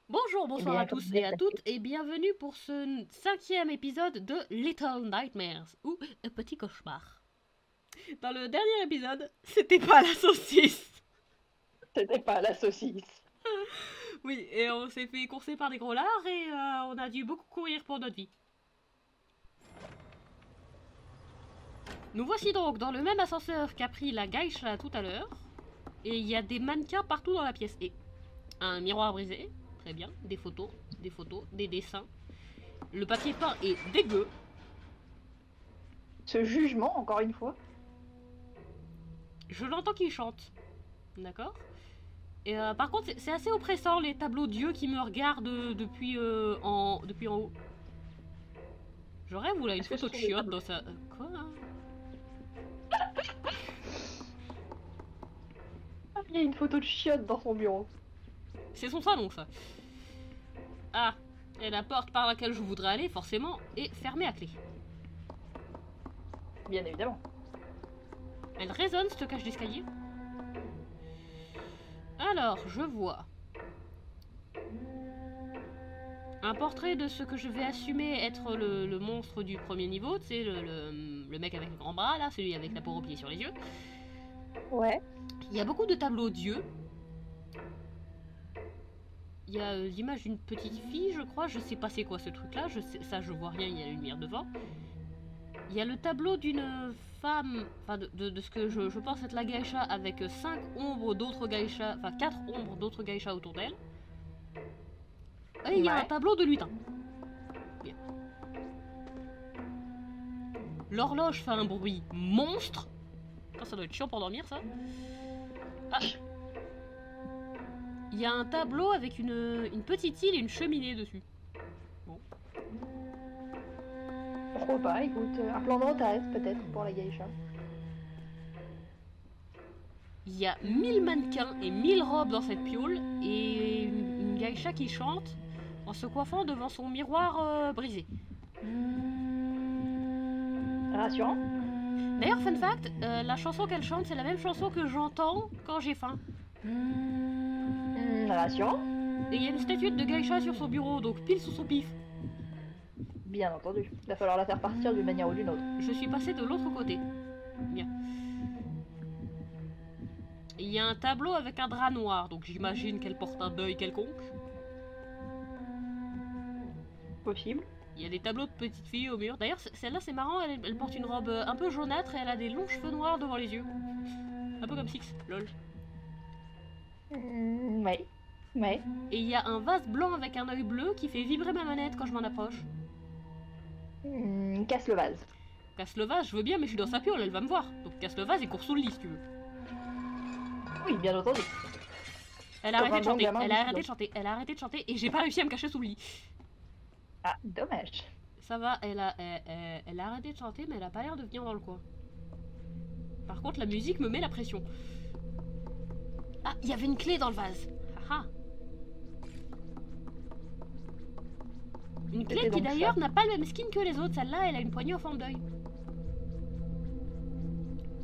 Bonjour, Eh bonsoir à bien, comme tous disait et à toutes et bienvenue pour ce cinquième épisode de Little Nightmares ou Un petit cauchemar. Dans le dernier épisode, c'était pas la saucisse. c'était pas la saucisse. Oui, et on s'est fait courser par des gros lards et on a dû beaucoup courir pour notre vie. Nous voici donc dans le même ascenseur qu'a pris la geisha tout à l'heure. Et il y a des mannequins partout dans la pièce. Et un miroir brisé, très bien, des photos, des dessins. Le papier peint est dégueu. Ce jugement, encore une fois. Je l'entends qui chante. D'accord. Et par contre, c'est assez oppressant les tableaux d'yeux qui me regardent depuis en haut. Je rêve ou là une Est-ce que photo ce de sont des chiotte tableaux? dans sa. Quoi hein? Ah, il y a une photo de chiotte dans son bureau. C'est son salon ça. Ah, et la porte par laquelle je voudrais aller, forcément, est fermée à clé. Bien évidemment. Elle résonne cette cage d'escalier. Alors, je vois. Un portrait de ce que je vais assumer être le monstre du premier niveau, tu sais, le mec avec le grand bras, là, celui avec la peau repliée sur les yeux. Ouais. Il y a beaucoup de tableaux d'yeux. Il y a l'image d'une petite fille, je crois. Je sais pas c'est quoi ce truc-là. Ça, je vois rien, il y a la lumière devant. Il y a le tableau d'une femme, enfin de ce que je pense être la geisha, avec 5 ombres d'autres geishas, enfin 4 ombres d'autres geishas autour d'elle. Et il y a un Ouais. tableau de lutin. Bien. L'horloge fait un bruit monstre. Oh, ça doit être chiant pour dormir, ça. Ah. Il y a un tableau avec une petite île et une cheminée dessus. Pourquoi pas, écoute, un plan de retraite peut-être pour la geisha. Il y a 1000 mannequins et 1000 robes dans cette piole et une geisha qui chante en se coiffant devant son miroir brisé. Rassurant. D'ailleurs, fun fact, la chanson qu'elle chante, c'est la même chanson que j'entends quand j'ai faim. Rassurant. Et il y a une statuette de geisha sur son bureau, donc pile sous son pif. Bien entendu. Il va falloir la faire partir d'une manière ou d'une autre. Je suis passée de l'autre côté. Bien. Il y a un tableau avec un drap noir, donc j'imagine qu'elle porte un deuil quelconque. Possible. Il y a des tableaux de petites filles au mur. D'ailleurs, celle-là, c'est marrant, elle porte une robe un peu jaunâtre et elle a des longs cheveux noirs devant les yeux. Un peu comme Six, lol. Ouais. Ouais. Et il y a un vase blanc avec un œil bleu qui fait vibrer ma manette quand je m'en approche. Casse le vase. Casse le vase, je veux bien, mais je suis dans sa piole, elle va me voir. Donc casse le vase et cours sous le lit si tu veux. Oui, bien entendu. Elle a Comme arrêté un de bon chanter, gamin elle du a arrêté de silence. chanter, elle a arrêté de chanter et j'ai pas réussi à me cacher sous le lit. Ah, dommage. Ça va, elle a arrêté de chanter, mais elle a pas l'air de venir dans le coin. Par contre, la musique me met la pression. Ah, il y avait une clé dans le vase. Haha. Une clé C'était qui donc d'ailleurs ça. n'a pas le même skin que les autres. Celle-là, elle a une poignée en forme d'œil.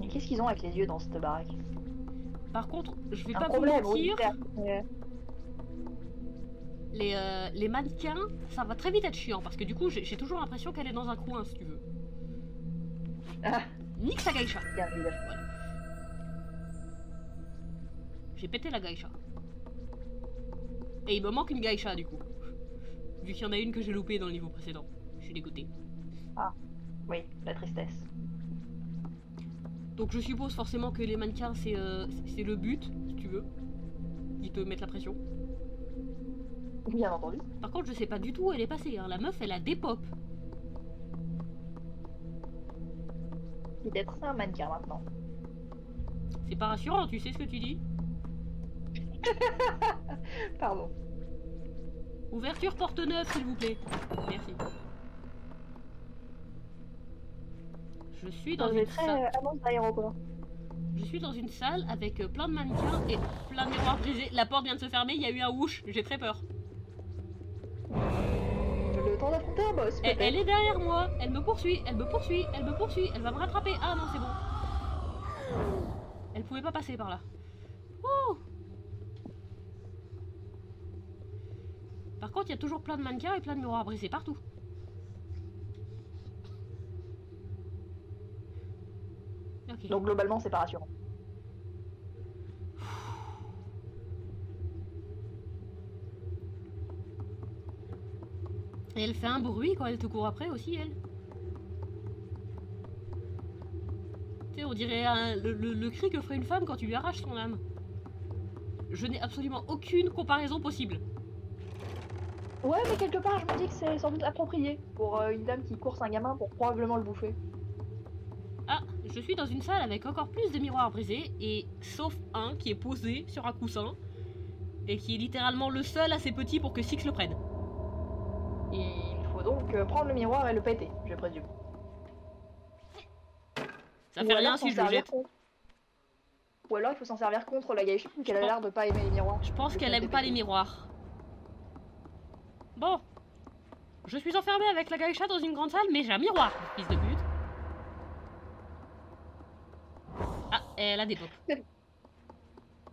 Mais qu'est-ce qu'ils ont avec les yeux dans cette baraque? Par contre, je vais Un pas vous problème, oui, mentir, certes. les mannequins, ça va très vite être chiant parce que du coup, j'ai toujours l'impression qu'elle est dans un coin, si tu veux. Ah, Nique sa geisha. bien évidemment. Voilà. J'ai pété la geisha. Et il me manque une geisha du coup. Vu qu'il y en a une que j'ai loupée dans le niveau précédent. Je suis dégoûtée. Oui, la tristesse. Donc je suppose forcément que les mannequins, c'est le but, si tu veux. Ils te mettent la pression. Bien entendu. Par contre, je sais pas du tout où elle est passée. Hein. La meuf, elle a des pop. Peut-être c'est un mannequin maintenant. C'est pas rassurant, tu sais ce que tu dis? Pardon. Ouverture porte neuve, s'il vous plaît. Merci. Je suis dans Ça une faisait très salle. annonce d'aéroport. Je suis dans une salle avec plein de mannequins et plein de miroirs brisés. La porte vient de se fermer, il y a eu un whoosh, j'ai très peur. Le temps d'affronter un boss, peut-être. Elle est derrière moi, elle me poursuit, elle me poursuit, elle me poursuit, elle va me rattraper. Ah non, c'est bon. Elle pouvait pas passer par là. Ouh. Par contre, il y a toujours plein de mannequins et plein de miroirs brisés partout. Ok. Donc globalement, c'est pas rassurant. Et elle fait un bruit quand elle te court après aussi, elle. Tu sais, on dirait le cri que ferait une femme quand tu lui arraches son âme. Je n'ai absolument aucune comparaison possible. Ouais, mais quelque part, je me dis que c'est sans doute approprié pour une dame qui course un gamin pour probablement le bouffer. Ah, je suis dans une salle avec encore plus de miroirs brisés, et sauf un qui est posé sur un coussin, et qui est littéralement le seul assez petit pour que Six le prenne. Il faut donc prendre le miroir et le péter, je présume. Ça fait rien si je le jette. Ou alors il faut s'en servir contre la geisha, qu'elle a l'air de pas aimer les miroirs. Je pense qu'elle aime pas les miroirs. Bon. Je suis enfermée avec la geisha dans une grande salle, mais j'ai un miroir, fils de pute. Ah, elle a des pop.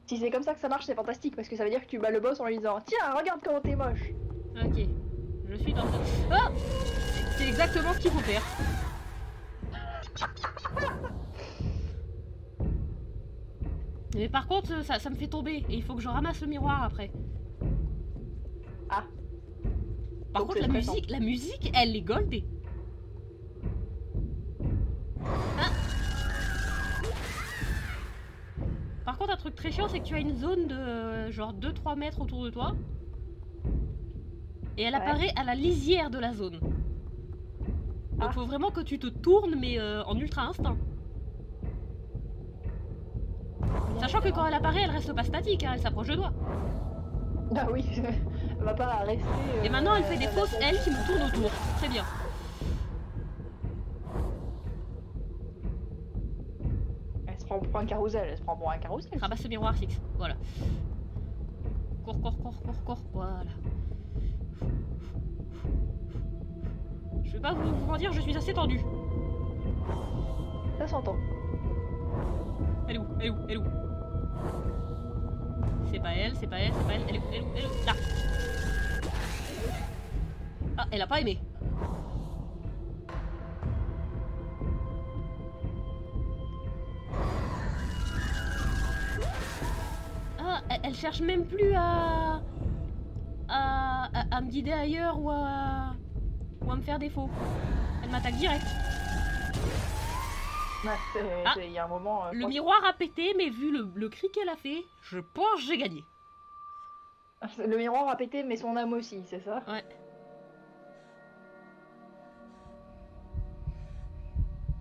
Si c'est comme ça que ça marche, c'est fantastique, parce que ça veut dire que tu bats le boss en lui disant « Tiens, regarde comment t'es moche !» Ok. Je suis dans... Ah, c'est exactement ce qu'il faut faire. Mais par contre, ça me fait tomber, et il faut que je ramasse le miroir après. Ah. Par Donc contre, la musique, elle est goldée. Ah. Par contre, un truc très chiant, c'est que tu as une zone de genre 2-3 mètres autour de toi. Et elle apparaît à la lisière de la zone. Donc faut vraiment que tu te tournes, mais en ultra instinct. Sachant que quand elle apparaît, elle reste pas statique, hein, elle s'approche de toi. Bah oui, elle va pas rester... Et maintenant, elle fait des fausses ailes qui me tournent autour. Très bien. Elle se prend pour un carrousel, elle se prend pour un carrousel. Ramasse ce miroir, Six. Voilà. Cours, cours, cours, cours, cours. Voilà. Je vais pas vous mentir, je suis assez tendue. Ça s'entend. Elle est où? Elle est où? Elle est où? C'est pas elle, c'est pas elle, c'est pas elle. Elle est où? Elle est où? Elle est où? Là. Ah, elle a pas aimé. Ah, elle cherche même plus à me guider ailleurs ou à me faire défaut. Elle m'attaque direct. Ouais, il y a un moment... le miroir a pété, mais vu le cri qu'elle a fait, je pense que j'ai gagné. Le miroir a pété, mais son âme aussi, c'est ça? Ouais.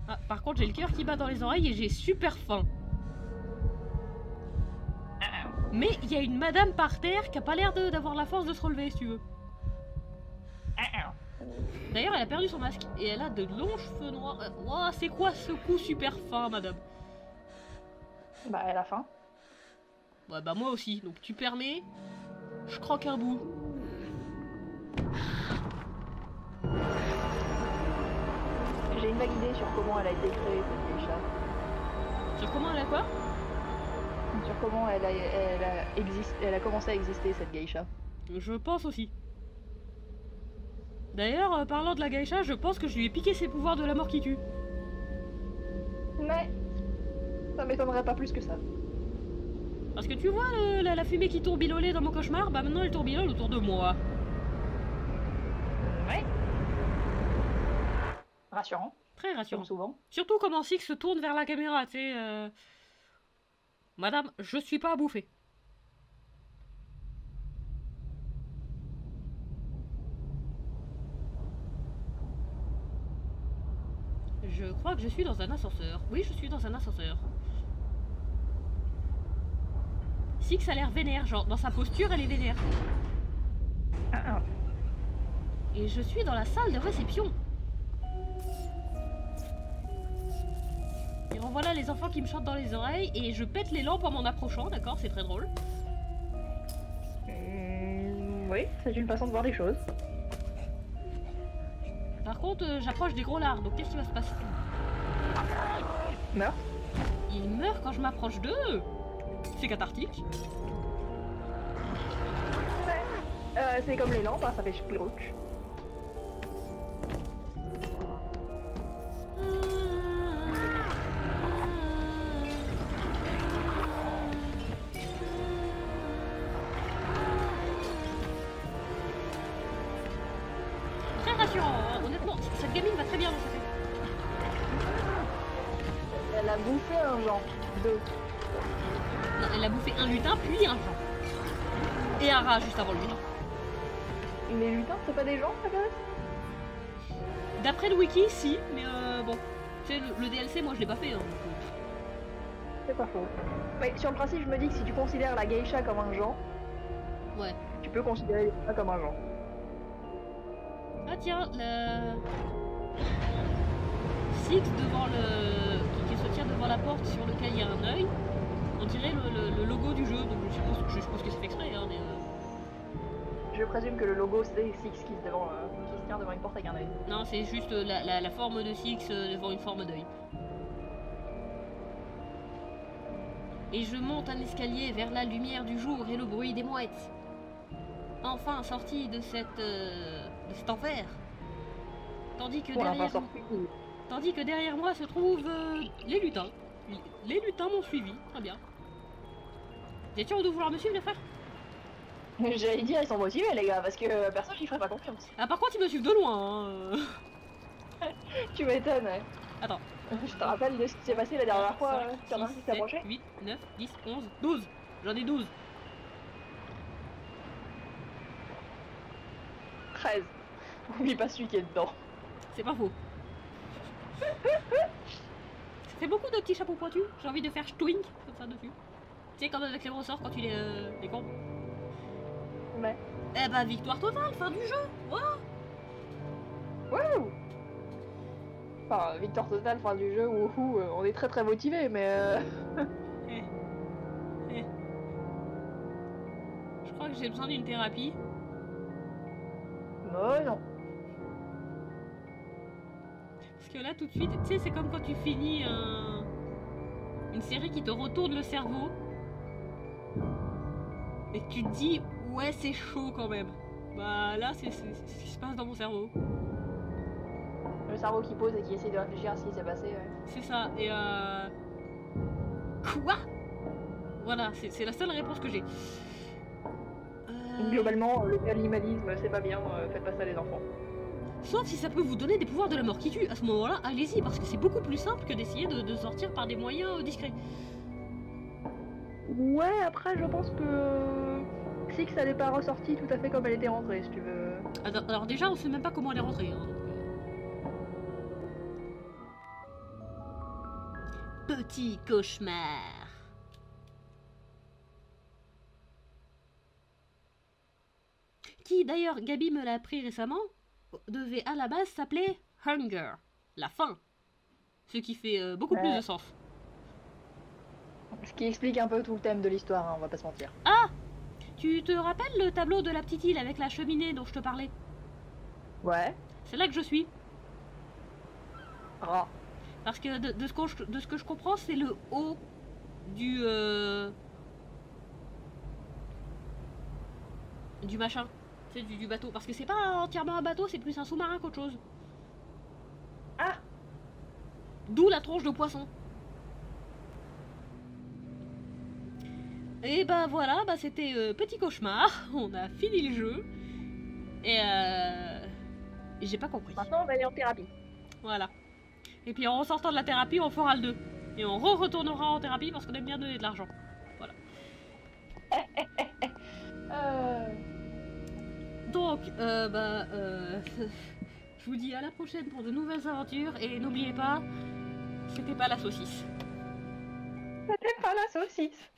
Ah, par contre, j'ai le cœur qui bat dans les oreilles et j'ai super faim. Mais il y a une madame par terre qui a pas l'air d'avoir la force de se relever, si tu veux. D'ailleurs, elle a perdu son masque et elle a de longs cheveux noirs. Oh, c'est quoi ce coup super fin, madame? Bah, elle a faim. Ouais, bah moi aussi. Donc tu permets, je croque un bout. J'ai une vague idée sur comment elle a été créée, cette geisha. Sur comment elle a quoi? Sur comment elle a commencé à exister, cette geisha. Je pense aussi. D'ailleurs, parlant de la geisha, je pense que je lui ai piqué ses pouvoirs de la mort qui tue. Mais ça m'étonnerait pas plus que ça. Parce que tu vois la fumée qui tourbillolait dans mon cauchemar, bah maintenant elle tourbillole autour de moi. Ouais. Rassurant. Très rassurant. Comme souvent. Surtout comment Six se tourne vers la caméra, tu sais. Madame, je suis pas à bouffer. Je crois que je suis dans un ascenseur. Oui, je suis dans un ascenseur. Six a l'air vénère, genre dans sa posture, elle est vénère. Et je suis dans la salle de réception. Et revoilà les enfants qui me chantent dans les oreilles et je pète les lampes en m'en approchant, d'accord? C'est très drôle. Oui, c'est une façon de voir les choses. Par contre, j'approche des gros lards, donc qu'est-ce qui va se passer? Meurt. Ils meurent quand je m'approche d'eux. C'est cathartique. c'est comme les lampes, hein, ça fait chplouch. Très rassurant, hein. Honnêtement, cette gamine va très bien dans sa tête. Elle a bouffé un genre. 2. Non, elle a bouffé un lutin, puis un genre. Et un rat juste avant le lutin. Les lutins, c'est pas des gens, ça gueule? D'après le wiki, si, mais bon. Tu sais, le DLC, moi je l'ai pas fait. Hein, donc, C'est pas faux. Mais sur le principe, je me dis que si tu considères la geisha comme un genre, ouais. tu peux considérer les lutins comme un genre. Ah tiens, le... Six devant le... qui se tient devant la porte sur lequel il y a un œil. On dirait le logo du jeu, donc je suppose que c'est fait exprès, hein, mais... Je présume que le logo c'est Six qui se tient devant une porte avec un œil. Non, c'est juste la forme de Six devant une forme d'œil. Et je monte un escalier vers la lumière du jour et le bruit des mouettes. Enfin sorti de cet enfer. Tandis que derrière moi se trouvent les lutins. Les lutins m'ont suivi, très bien. Vous êtes sûr de vouloir me suivre les frères? J'allais dire, ils sont motivés les gars, parce que personne j'y ferait pas confiance. Ah par contre ils me suivent de loin. Hein. Tu m'étonnes, ouais. Attends. Je te rappelle de ce qui s'est passé la dernière fois, 5, qu'il y en a un qui s'est approché. 8, 9, 10, 11, 12. J'en ai 12. 13. Oublie pas celui qui est dedans. C'est pas faux. Ça fait beaucoup de petits chapeaux pointus. J'ai envie de faire twink comme ça dessus. Tu sais, comme avec les ressorts quand tu les comptes. Ouais. Eh bah, victoire totale, fin du jeu. Voilà. Wouh! Enfin, victoire totale, fin du jeu, wouhou, on est très motivés, mais Je crois que j'ai besoin d'une thérapie. non. Parce que là, tout de suite, tu sais, c'est comme quand tu finis une série qui te retourne le cerveau. Et que tu te dis, ouais, c'est chaud quand même. Bah là, c'est ce qui se passe dans mon cerveau. Le cerveau qui pose et qui essaie de réfléchir à ce qui s'est passé, ouais. C'est ça, et Quoi? Voilà, c'est la seule réponse que j'ai. Globalement, le animalisme, c'est pas bien, faites pas ça les enfants. Sauf si ça peut vous donner des pouvoirs de la mort qui tue. À ce moment-là, allez-y, parce que c'est beaucoup plus simple que d'essayer de sortir par des moyens discrets. Ouais, après, je pense que Six, elle n'est pas ressortie tout à fait comme elle était rentrée, si tu veux. Alors déjà, on sait même pas comment elle est rentrée. Hein, donc, Petit cauchemar. Qui, d'ailleurs, Gabi me l'a appris récemment, devait à la base s'appeler Hunger, la faim. Ce qui fait beaucoup plus de sens. Ce qui explique un peu tout le thème de l'histoire, hein, on va pas se mentir. Ah! Tu te rappelles le tableau de la petite île avec la cheminée dont je te parlais? Ouais. C'est là que je suis. Ah. Parce que de ce que je comprends, c'est le haut du machin. C'est du bateau. Parce que c'est pas entièrement un bateau, c'est plus un sous-marin qu'autre chose. Ah! D'où la tronche de poisson. Et bah voilà, bah c'était petit cauchemar. On a fini le jeu. Et j'ai pas compris. Maintenant, on va aller en thérapie. Voilà. Et puis en sortant de la thérapie, on fera le 2. Et on retournera en thérapie parce qu'on aime bien donner de l'argent. Voilà. Donc, je vous dis à la prochaine pour de nouvelles aventures. Et n'oubliez pas, c'était pas la saucisse. C'était pas la saucisse.